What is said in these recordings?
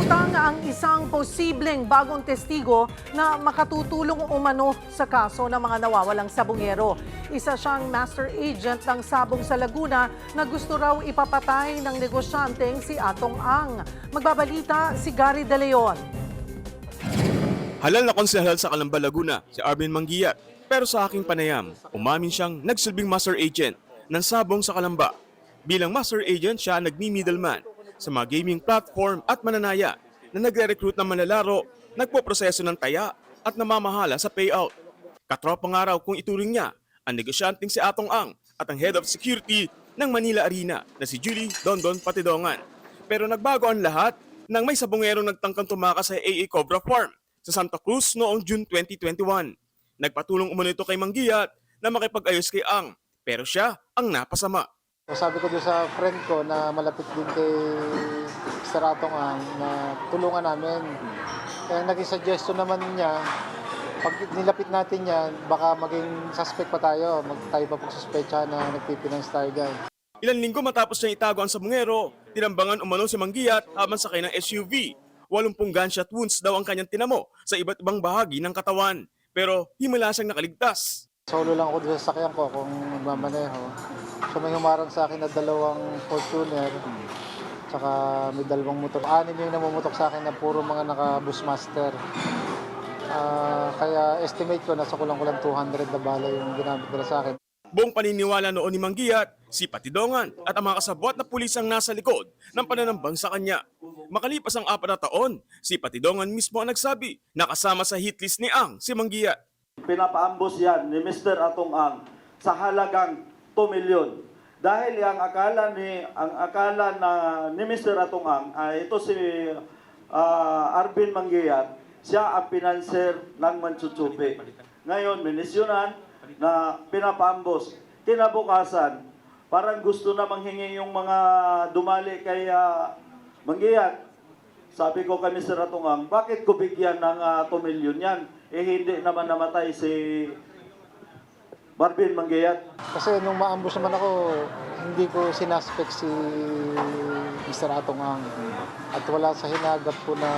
Inilutang ang isang posibleng bagong testigo na makatutulong umano sa kaso ng mga nawawalang sabungero. Isa siyang master agent ng sabong sa Laguna na gusto raw ipapatay ng negosyanteng si Atong Ang. Magbabalita si Gary De Leon. Halal na konsehal sa Calamba, Laguna, si Arvin Manguiat. Pero sa aking panayam, umamin siyang nagsilbing master agent ng sabong sa Calamba. Bilang master agent, siya nagmi-middleman sa mga gaming platform at mananaya na nagre-recruit ng manlalaro, nagpoproseso ng taya at namamahala sa payout. Katropang araw kung ituring niya ang negosyanteng si Atong Ang at ang head of security ng Manila Arena na si Julie Dondon Patidongan. Pero nagbago ang lahat nang may sabongerong nagtangkang tumakas sa AA Cobra Farm sa Santa Cruz noong June 2021. Nagpatulong umano ito kay Manguiat na makipag-ayos kay Ang, pero siya ang napasama. Sabi ko doon sa friend ko na malapit din kay Sir Atong Ang na tulungan namin. Kaya naging suggestion naman niya, pag nilapit natin yan, baka maging suspect pa tayo. Tayo pa pagsuspecha na nagpipinang Star Guy. Ilang linggo matapos niya itago ang sabungero, tinambangan umano si Manguiat habang sakay ng SUV. 80 gunshot wounds daw ang kanyang tinamo sa iba't ibang bahagi ng katawan. Pero himala siyang nakaligtas. Solo lang ako doon sa sakyan ko kung magmamaneho. So may humarang sa akin na 2 Fortuner, tsaka may 2 motor. 6 yung namumutok sa akin na puro mga naka-Bushmaster. Kaya estimate ko, nasa kulang-kulang 200 na bala yung ginamit nila sa akin. Buong paniniwala noon ni Manguiat, si Patidongan at ang mga kasabwat na pulis ang nasa likod ng pananambang sa kanya. Makalipas ang 4 na taon, si Patidongan mismo ang nagsabi na kasama sa hitlist ni Ang si Manguiat. Pinapaambos yan ni Mr. Atong Ang sa halagang 2 milyon. Dahil ang akala ni Mr. Atong Ang ay ito si Arvin Manguiat, siya ang pinanser ng Manchuchupi. Ngayon, minisyonan na pinapaambos. Kinabukasan, parang gusto na manghingi yung mga dumali kay Manguiat. Sabi ko kay Mr. Atong Ang, bakit ko bigyan ng 2 milyon yan? Hindi naman namatay si Arvin Manguiat. Kasi nung maambos naman ako, hindi ko sinaspect si Mr. Atong Ang. At wala sa hinagap ko na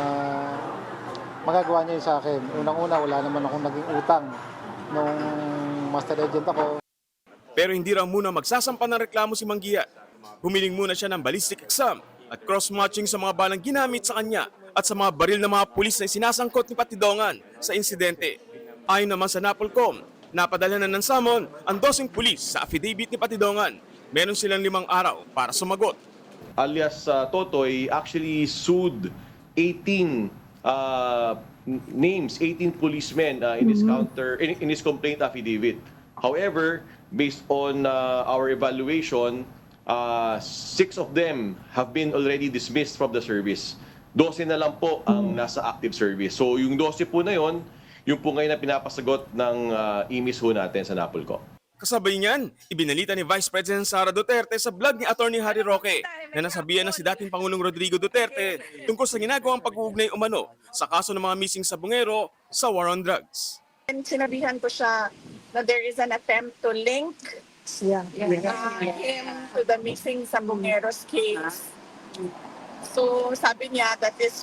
magagawa niya yun sa akin. Unang-una, wala naman akong naging utang nung master agent ako. Pero hindi raw muna magsasampa ng reklamo si Manguiat. Humiling muna siya ng ballistic exam at cross-matching sa mga balang ginamit sa kanya at sa mga baril ng mga pulis na sinasangkot ni Patidongan sa insidente. Ayon naman sa NAPOLCOM, napadala na ng summon ang 12 pulis sa affidavit ni Patidongan. Meron silang 5 araw para sumagot. Alias Totoy actually sued 18 names, 18 policemen in his complaint affidavit. However, based on our evaluation, 6 of them have been already dismissed from the service. 12 na lang po ang nasa active service. So yung 12 po na yon, yung po ngayon na pinapasagot ng imis ho natin sa NAPOLCOM. Kasabay niyan, ibinalita ni Vice President Sara Duterte sa blog ni Attorney Harry Roque na nasabihan na si dating Pangulong Rodrigo Duterte tungkol sa ginagawang pag-uugnay umano sa kaso ng mga missing sabungero sa war on drugs. And sinabihan ko siya na there is an attempt to link him to the missing sabungeros case. So sabi niya that is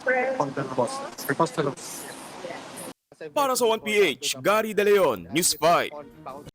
Para sa 1PH, Gary De Leon, News 5.